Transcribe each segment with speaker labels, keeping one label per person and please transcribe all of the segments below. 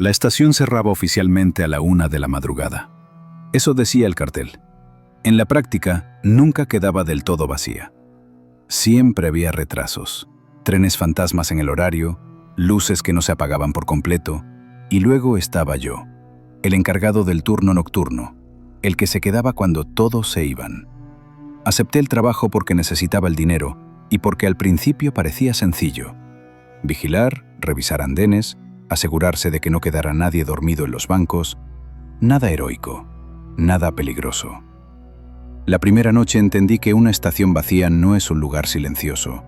Speaker 1: La estación cerraba oficialmente a la 1 de la madrugada. Eso decía el cartel. En la práctica, nunca quedaba del todo vacía. Siempre había retrasos, trenes fantasmas en el horario, luces que no se apagaban por completo, y luego estaba yo, el encargado del turno nocturno, el que se quedaba cuando todos se iban. Acepté el trabajo porque necesitaba el dinero y porque al principio parecía sencillo. Vigilar, revisar andenes, asegurarse de que no quedara nadie dormido en los bancos. Nada heroico, nada peligroso. La primera noche entendí que una estación vacía no es un lugar silencioso.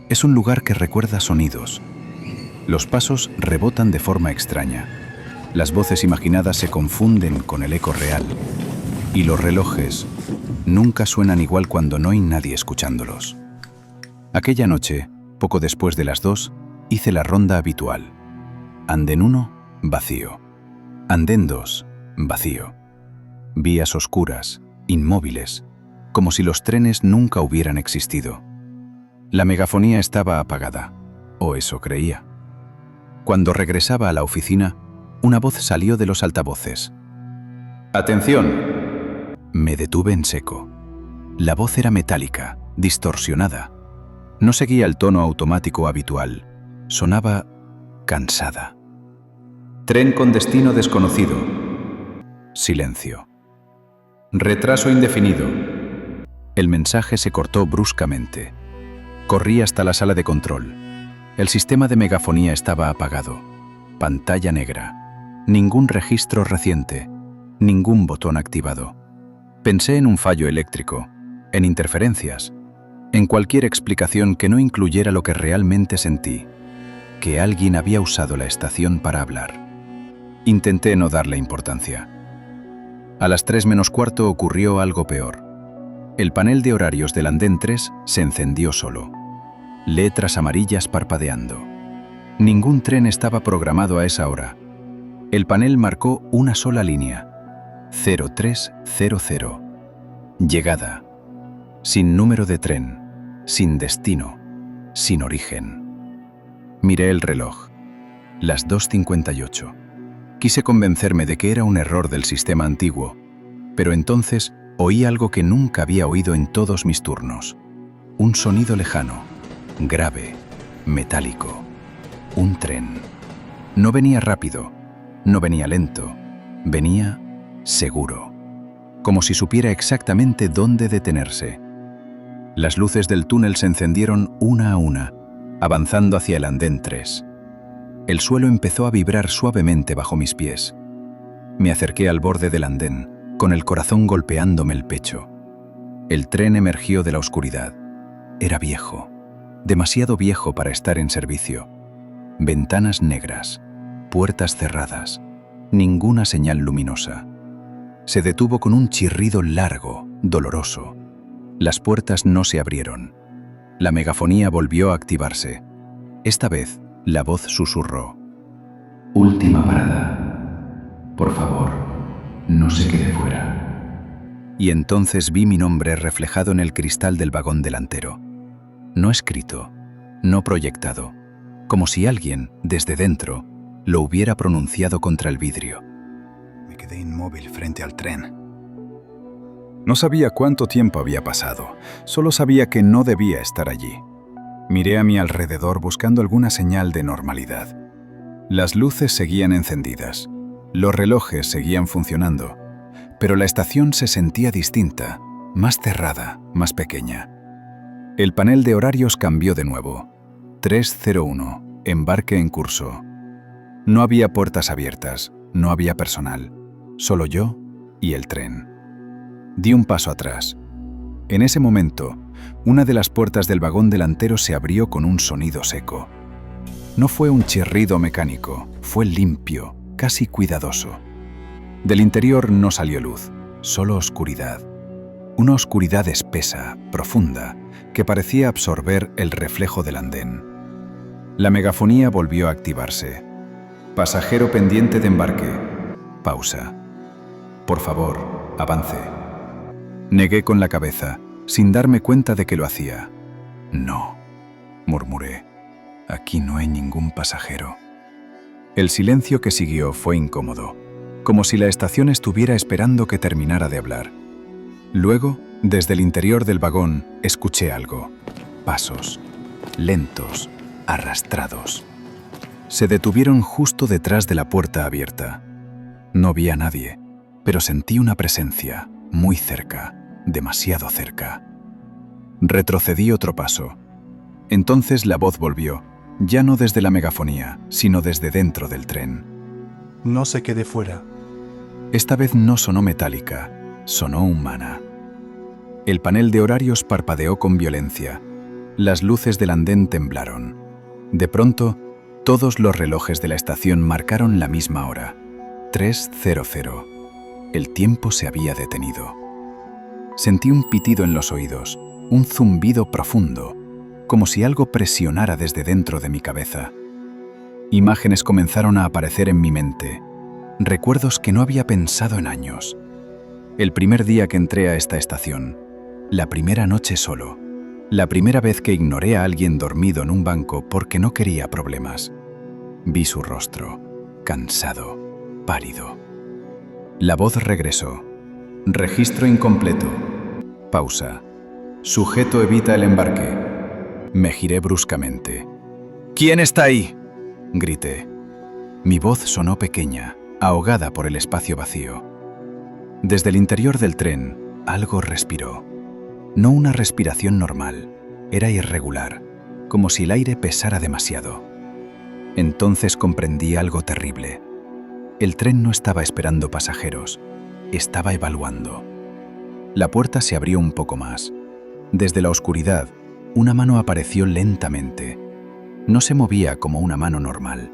Speaker 1: Es un lugar que recuerda sonidos. Los pasos rebotan de forma extraña. Las voces imaginadas se confunden con el eco real. Y los relojes nunca suenan igual cuando no hay nadie escuchándolos. Aquella noche, poco después de las 2, hice la ronda habitual. Andén 1, vacío. Andén 2, vacío. Vías oscuras, inmóviles, como si los trenes nunca hubieran existido. La megafonía estaba apagada, o eso creía. Cuando regresaba a la oficina, una voz salió de los altavoces. ¡Atención! Me detuve en seco. La voz era metálica, distorsionada. No seguía el tono automático habitual. Sonaba cansada. Tren con destino desconocido. Silencio. Retraso indefinido. El mensaje se cortó bruscamente. Corrí hasta la sala de control. El sistema de megafonía estaba apagado. Pantalla negra. Ningún registro reciente. Ningún botón activado. Pensé en un fallo eléctrico, en interferencias, en cualquier explicación que no incluyera lo que realmente sentí, que alguien había usado la estación para hablar. Intenté no darle importancia. A las 3 menos cuarto ocurrió algo peor. El panel de horarios del andén 3 se encendió solo. Letras amarillas parpadeando. Ningún tren estaba programado a esa hora. El panel marcó una sola línea. 0300. Llegada. Sin número de tren. Sin destino. Sin origen. Miré el reloj. Las 2:58. Quise convencerme de que era un error del sistema antiguo, pero entonces oí algo que nunca había oído en todos mis turnos. Un sonido lejano, grave, metálico. Un tren. No venía rápido, no venía lento, venía seguro, como si supiera exactamente dónde detenerse. Las luces del túnel se encendieron una a una, avanzando hacia el andén 3. El suelo empezó a vibrar suavemente bajo mis pies. Me acerqué al borde del andén, con el corazón golpeándome el pecho. El tren emergió de la oscuridad. Era viejo, demasiado viejo para estar en servicio. Ventanas negras, puertas cerradas, ninguna señal luminosa. Se detuvo con un chirrido largo, doloroso. Las puertas no se abrieron. La megafonía volvió a activarse. Esta vez, la voz susurró. Última parada. Por favor, no se quede fuera. Y entonces vi mi nombre reflejado en el cristal del vagón delantero. No escrito, no proyectado, como si alguien, desde dentro, lo hubiera pronunciado contra el vidrio.
Speaker 2: Me quedé inmóvil frente al tren.
Speaker 1: No sabía cuánto tiempo había pasado, solo sabía que no debía estar allí. Miré a mi alrededor buscando alguna señal de normalidad. Las luces seguían encendidas, los relojes seguían funcionando, pero la estación se sentía distinta, más cerrada, más pequeña. El panel de horarios cambió de nuevo. 301, embarque en curso. No había puertas abiertas, no había personal, solo yo y el tren. Di un paso atrás. En ese momento, una de las puertas del vagón delantero se abrió con un sonido seco. No fue un chirrido mecánico, fue limpio, casi cuidadoso. Del interior no salió luz, solo oscuridad. Una oscuridad espesa, profunda, que parecía absorber el reflejo del andén. La megafonía volvió a activarse. Pasajero pendiente de embarque. Pausa. Por favor, avance. Negué con la cabeza, sin darme cuenta de que lo hacía. No, murmuré. Aquí no hay ningún pasajero. El silencio que siguió fue incómodo, como si la estación estuviera esperando que terminara de hablar. Luego, desde el interior del vagón, escuché algo. Pasos, lentos, arrastrados. Se detuvieron justo detrás de la puerta abierta. No vi a nadie, pero sentí una presencia, muy cerca, demasiado cerca. Retrocedí otro paso. Entonces la voz volvió, ya no desde la megafonía, sino desde dentro del tren.
Speaker 3: No se quede fuera.
Speaker 1: Esta vez no sonó metálica, sonó humana. El panel de horarios parpadeó con violencia. Las luces del andén temblaron. De pronto, todos los relojes de la estación marcaron la misma hora. 3:00. El tiempo se había detenido. Sentí un pitido en los oídos, un zumbido profundo, como si algo presionara desde dentro de mi cabeza. Imágenes comenzaron a aparecer en mi mente, recuerdos que no había pensado en años. El primer día que entré a esta estación, la primera noche solo, la primera vez que ignoré a alguien dormido en un banco porque no quería problemas. Vi su rostro, cansado, pálido. La voz regresó. Registro incompleto. Pausa. Sujeto evita el embarque. Me giré bruscamente. ¿Quién está ahí?, grité. Mi voz sonó pequeña, ahogada por el espacio vacío. Desde el interior del tren, algo respiró. No una respiración normal, era irregular, como si el aire pesara demasiado. Entonces comprendí algo terrible. El tren no estaba esperando pasajeros, estaba evaluando. La puerta se abrió un poco más. Desde la oscuridad, una mano apareció lentamente. No se movía como una mano normal.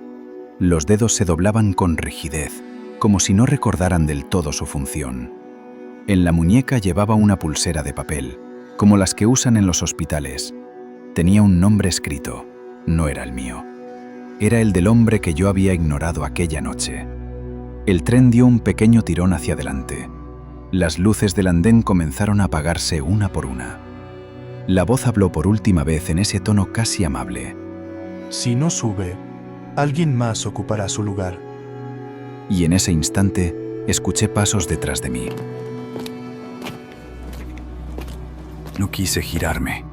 Speaker 1: Los dedos se doblaban con rigidez, como si no recordaran del todo su función. En la muñeca llevaba una pulsera de papel, como las que usan en los hospitales. Tenía un nombre escrito. No era el mío. Era el del hombre que yo había ignorado aquella noche. El tren dio un pequeño tirón hacia adelante. Las luces del andén comenzaron a apagarse una por una. La voz habló por última vez en ese tono casi amable.
Speaker 3: Si no sube, alguien más ocupará su lugar.
Speaker 1: Y en ese instante, escuché pasos detrás de mí. No quise girarme.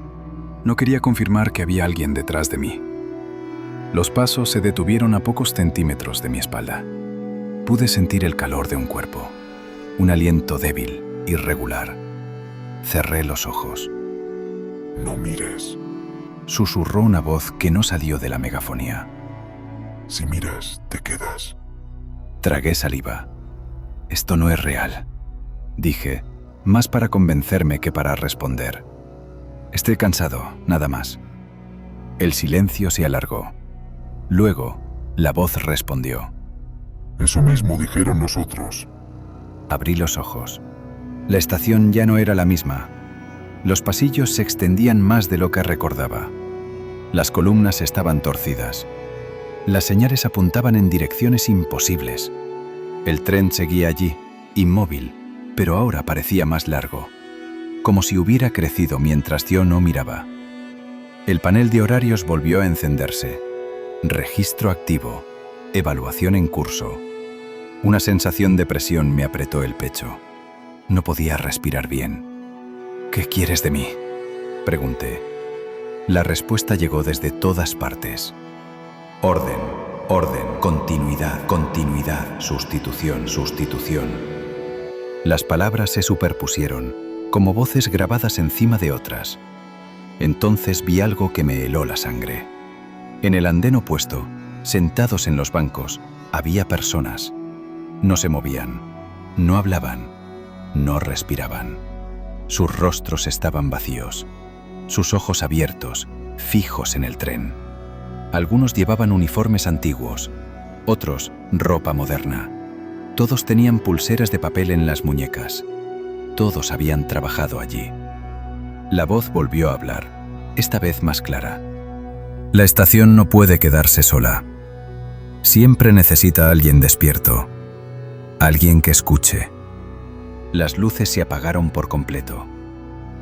Speaker 1: No quería confirmar que había alguien detrás de mí. Los pasos se detuvieron a pocos centímetros de mi espalda. Pude sentir el calor de un cuerpo, un aliento débil, irregular. Cerré los ojos.
Speaker 4: No mires.
Speaker 1: Susurró una voz que no salió de la megafonía.
Speaker 4: Si miras, te quedas.
Speaker 1: Tragué saliva. Esto no es real, dije, más para convencerme que para responder. Estoy cansado, nada más. El silencio se alargó. Luego, la voz respondió.
Speaker 4: Eso mismo dijeron nosotros.
Speaker 1: Abrí los ojos. La estación ya no era la misma. Los pasillos se extendían más de lo que recordaba. Las columnas estaban torcidas. Las señales apuntaban en direcciones imposibles. El tren seguía allí, inmóvil, pero ahora parecía más largo, como si hubiera crecido mientras yo no miraba. El panel de horarios volvió a encenderse. Registro activo. Evaluación en curso. Una sensación de presión me apretó el pecho. No podía respirar bien. ¿Qué quieres de mí?, pregunté. La respuesta llegó desde todas partes. Orden, orden, continuidad, continuidad, sustitución, sustitución. Las palabras se superpusieron, como voces grabadas encima de otras. Entonces vi algo que me heló la sangre. En el andén opuesto, sentados en los bancos, había personas. No se movían, no hablaban, no respiraban. Sus rostros estaban vacíos, sus ojos abiertos, fijos en el tren. Algunos llevaban uniformes antiguos, otros ropa moderna. Todos tenían pulseras de papel en las muñecas. Todos habían trabajado allí. La voz volvió a hablar, esta vez más clara. La estación no puede quedarse sola. Siempre necesita a alguien despierto, alguien que escuche. Las luces se apagaron por completo.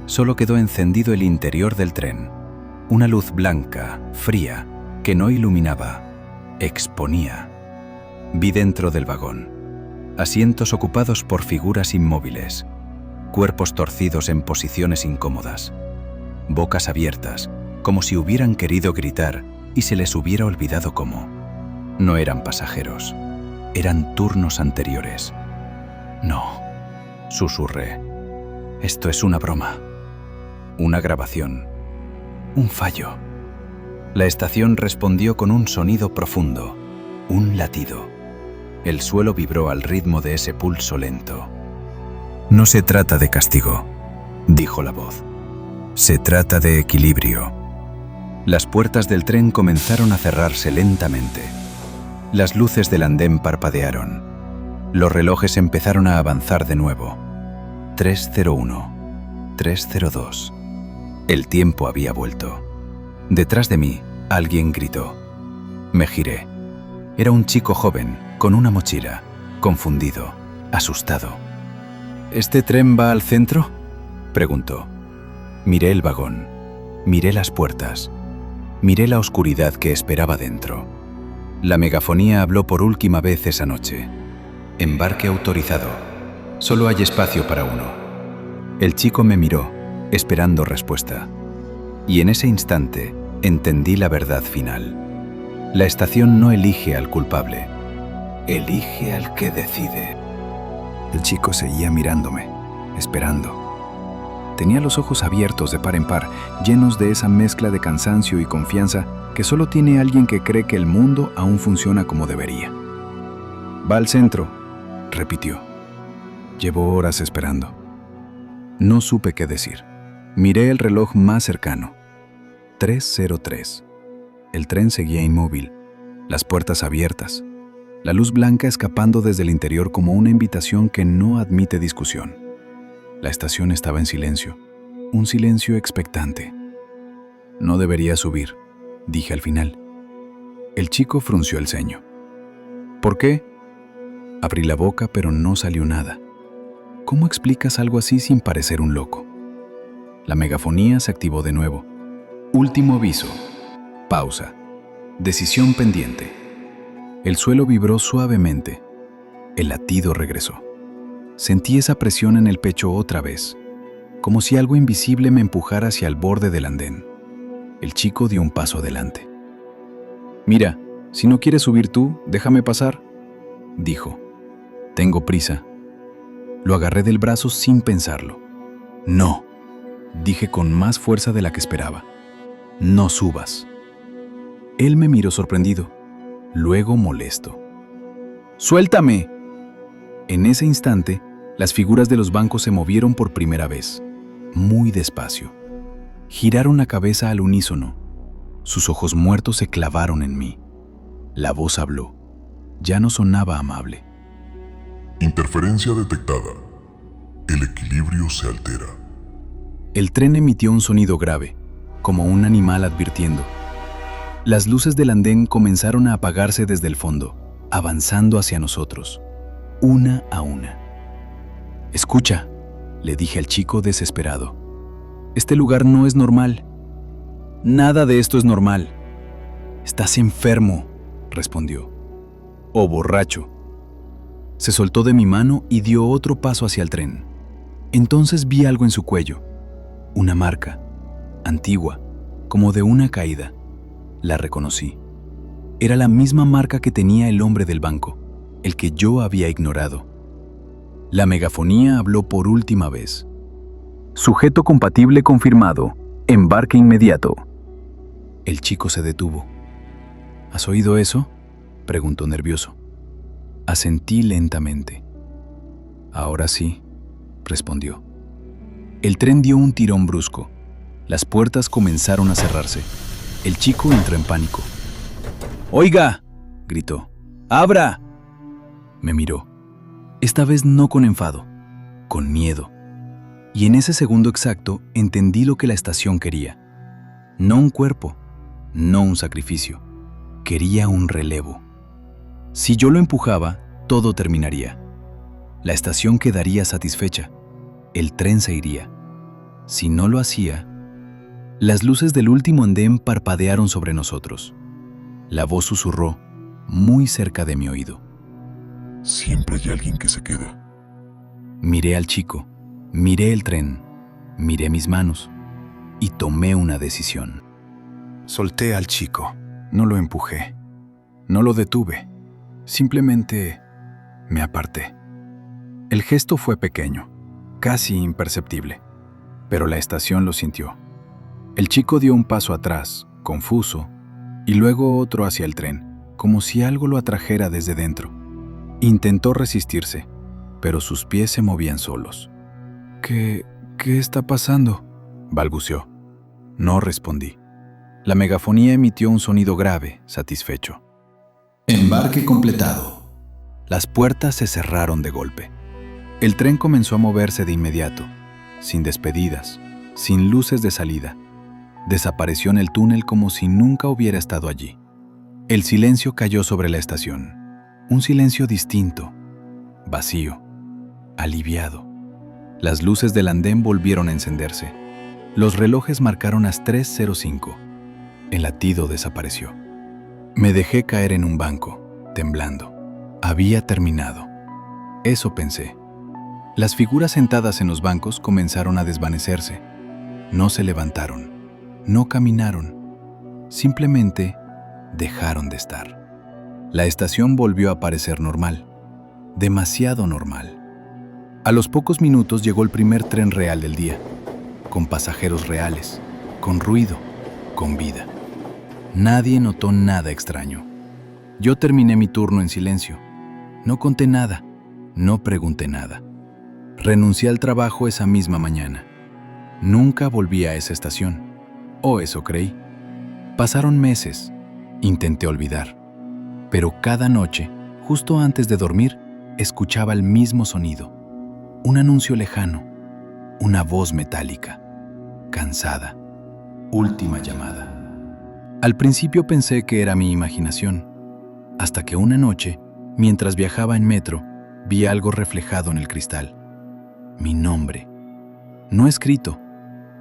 Speaker 1: Solo quedó encendido el interior del tren. Una luz blanca, fría, que no iluminaba, exponía. Vi dentro del vagón asientos ocupados por figuras inmóviles, cuerpos torcidos en posiciones incómodas, bocas abiertas, como si hubieran querido gritar y se les hubiera olvidado cómo. No eran pasajeros, eran turnos anteriores. No, susurré. Esto es una broma, una grabación, un fallo. La estación respondió con un sonido profundo, un latido. El suelo vibró al ritmo de ese pulso lento. No se trata de castigo, dijo la voz. Se trata de equilibrio. Las puertas del tren comenzaron a cerrarse lentamente. Las luces del andén parpadearon. Los relojes empezaron a avanzar de nuevo. 3:01, 3:02. El tiempo había vuelto. Detrás de mí, alguien gritó. Me giré. Era un chico joven, con una mochila, confundido, asustado. ¿Este tren va al centro?, preguntó. Miré el vagón, miré las puertas, miré la oscuridad que esperaba dentro. La megafonía habló por última vez esa noche. Embarque autorizado. Solo hay espacio para uno. El chico me miró, esperando respuesta. Y en ese instante entendí la verdad final. La estación no elige al culpable, elige al que decide.
Speaker 2: El chico seguía mirándome, esperando. Tenía los ojos abiertos de par en par, llenos de esa mezcla de cansancio y confianza que solo tiene alguien que cree que el mundo aún funciona como debería. Va al centro, repitió. Llevo horas esperando. No supe qué decir. Miré el reloj más cercano. 3:03. El tren seguía inmóvil, las puertas abiertas, la luz blanca escapando desde el interior como una invitación que no admite discusión. La estación estaba en silencio, un silencio expectante. No debería subir, dije al final. El chico frunció el ceño. ¿Por qué? Abrí la boca, pero no salió nada. ¿Cómo explicas algo así sin parecer un loco? La megafonía se activó de nuevo. Último aviso. Pausa. Decisión pendiente. El suelo vibró suavemente. El latido regresó. Sentí esa presión en el pecho otra vez, como si algo invisible me empujara hacia el borde del andén. El chico dio un paso adelante. Mira, si no quieres subir tú, déjame pasar, dijo. Tengo prisa. Lo agarré del brazo sin pensarlo. No, dije con más fuerza de la que esperaba. No subas. Él me miró sorprendido, luego molesto. ¡Suéltame! En ese instante, las figuras de los bancos se movieron por primera vez, muy despacio. Giraron la cabeza al unísono. Sus ojos muertos se clavaron en mí. La voz habló. Ya no sonaba amable.
Speaker 4: Interferencia detectada. El equilibrio se altera.
Speaker 2: El tren emitió un sonido grave, como un animal advirtiendo. Las luces del andén comenzaron a apagarse desde el fondo, avanzando hacia nosotros, una a una. Escucha, le dije al chico desesperado. Este lugar no es normal. Nada de esto es normal. Estás enfermo, respondió. O borracho. Se soltó de mi mano y dio otro paso hacia el tren. Entonces vi algo en su cuello. Una marca, antigua, como de una caída. La reconocí. Era la misma marca que tenía el hombre del banco, el que yo había ignorado. La megafonía habló por última vez. Sujeto compatible confirmado. Embarque inmediato. El chico se detuvo. ¿Has oído eso?, preguntó nervioso. Asentí lentamente. Ahora sí, respondió. El tren dio un tirón brusco. Las puertas comenzaron a cerrarse. El chico entró en pánico. ¡Oiga!, gritó. ¡Abra! Me miró. Esta vez no con enfado, con miedo. Y en ese segundo exacto entendí lo que la estación quería. No un cuerpo, no un sacrificio. Quería un relevo. Si yo lo empujaba, todo terminaría. La estación quedaría satisfecha. El tren se iría. Si no lo hacía, las luces del último andén parpadearon sobre nosotros. La voz susurró, muy cerca de mi oído.
Speaker 4: siempre hay alguien que se queda.
Speaker 2: Miré al chico, miré el tren, miré mis manos y tomé una decisión. Solté al chico, no lo empujé, no lo detuve, simplemente me aparté. El gesto fue pequeño, casi imperceptible, pero la estación lo sintió. El chico dio un paso atrás, confuso, y luego otro hacia el tren, como si algo lo atrajera desde dentro. Intentó resistirse, pero sus pies se movían solos. ¿Qué está pasando?, balbuceó. No respondí. La megafonía emitió un sonido grave, satisfecho. Embarque completado. Las puertas se cerraron de golpe. El tren comenzó a moverse de inmediato, sin despedidas, sin luces de salida. Desapareció en el túnel como si nunca hubiera estado allí. El silencio cayó sobre la estación. Un silencio distinto, vacío, aliviado. Las luces del andén volvieron a encenderse. Los relojes marcaron las 3:05. El latido desapareció. Me dejé caer en un banco, temblando. Había terminado. Eso pensé. Las figuras sentadas en los bancos comenzaron a desvanecerse. No se levantaron, no caminaron, simplemente dejaron de estar. La estación volvió a parecer normal, demasiado normal. A los pocos minutos llegó el primer tren real del día, con pasajeros reales, con ruido, con vida. Nadie notó nada extraño. Yo terminé mi turno en silencio. No conté nada, no pregunté nada. Renuncié al trabajo esa misma mañana. Nunca volví a esa estación, o eso creí. Pasaron meses, intenté olvidar, pero cada noche, justo antes de dormir, escuchaba el mismo sonido. Un anuncio lejano, una voz metálica, cansada. Última llamada. Al principio pensé que era mi imaginación, hasta que una noche, mientras viajaba en metro, vi algo reflejado en el cristal. Mi nombre. No escrito,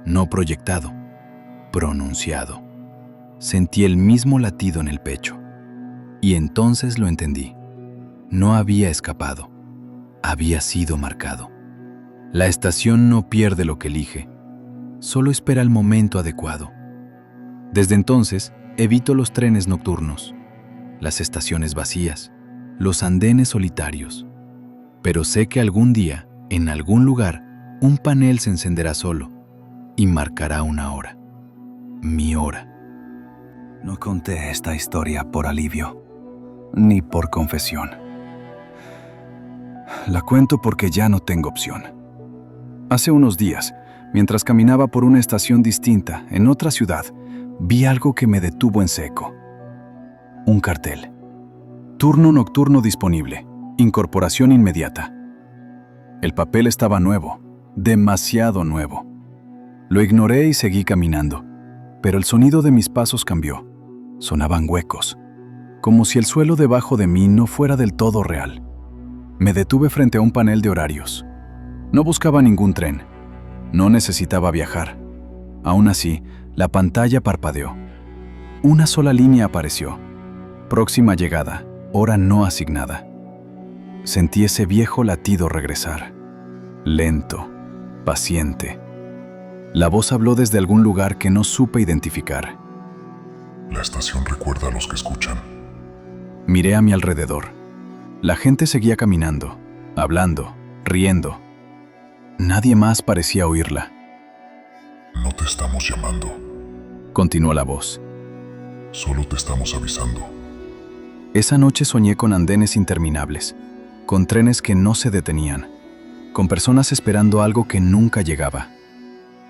Speaker 2: no proyectado, pronunciado. Sentí el mismo latido en el pecho. Y entonces lo entendí. No había escapado. Había sido marcado. La estación no pierde lo que elige. Solo espera el momento adecuado. Desde entonces, evito los trenes nocturnos, las estaciones vacías, los andenes solitarios. Pero sé que algún día, en algún lugar, un panel se encenderá solo y marcará una hora. Mi hora. No conté esta historia por alivio, ni por confesión. La cuento porque ya no tengo opción. Hace unos días, mientras caminaba por una estación distinta, en otra ciudad, vi algo que me detuvo en seco. Un cartel. Turno nocturno disponible. Incorporación inmediata. El papel estaba nuevo, demasiado nuevo. Lo ignoré y seguí caminando, pero el sonido de mis pasos cambió. Sonaban huecos, como si el suelo debajo de mí no fuera del todo real. Me detuve frente a un panel de horarios. No buscaba ningún tren. No necesitaba viajar. Aún así, la pantalla parpadeó. Una sola línea apareció. Próxima llegada, hora no asignada. Sentí ese viejo latido regresar. Lento, paciente. La voz habló desde algún lugar que no supe identificar.
Speaker 4: La estación recuerda a los que escuchan.
Speaker 2: Miré a mi alrededor. La gente seguía caminando, hablando, riendo. Nadie más parecía oírla.
Speaker 4: No te estamos llamando.
Speaker 2: Continuó la voz.
Speaker 4: Solo te estamos avisando.
Speaker 2: Esa noche soñé con andenes interminables, con trenes que no se detenían, con personas esperando algo que nunca llegaba.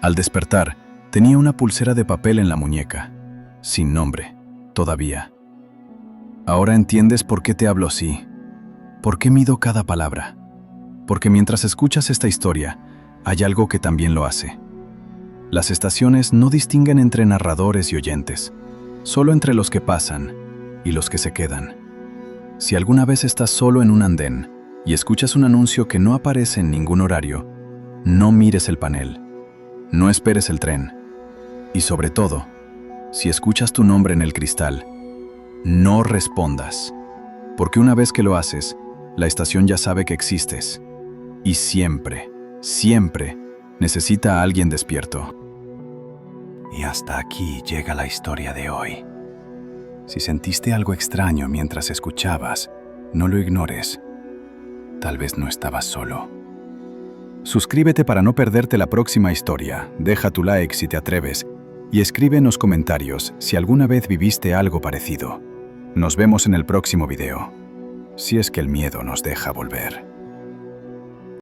Speaker 2: Al despertar, tenía una pulsera de papel en la muñeca, sin nombre, todavía. Ahora entiendes por qué te hablo así, por qué mido cada palabra, porque mientras escuchas esta historia, hay algo que también lo hace. Las estaciones no distinguen entre narradores y oyentes, solo entre los que pasan y los que se quedan. Si alguna vez estás solo en un andén y escuchas un anuncio que no aparece en ningún horario, no mires el panel, no esperes el tren. Y sobre todo, si escuchas tu nombre en el cristal, no respondas, porque una vez que lo haces, La estación ya sabe que existes. Y siempre, siempre necesita a alguien despierto. Y hasta aquí llega la historia de hoy. Si sentiste algo extraño mientras escuchabas, no lo ignores. Tal vez no estabas solo. Suscríbete para no perderte la próxima historia, deja tu like si te atreves y escribe en los comentarios si alguna vez viviste algo parecido. Nos vemos en el próximo video, si es que el miedo nos deja volver.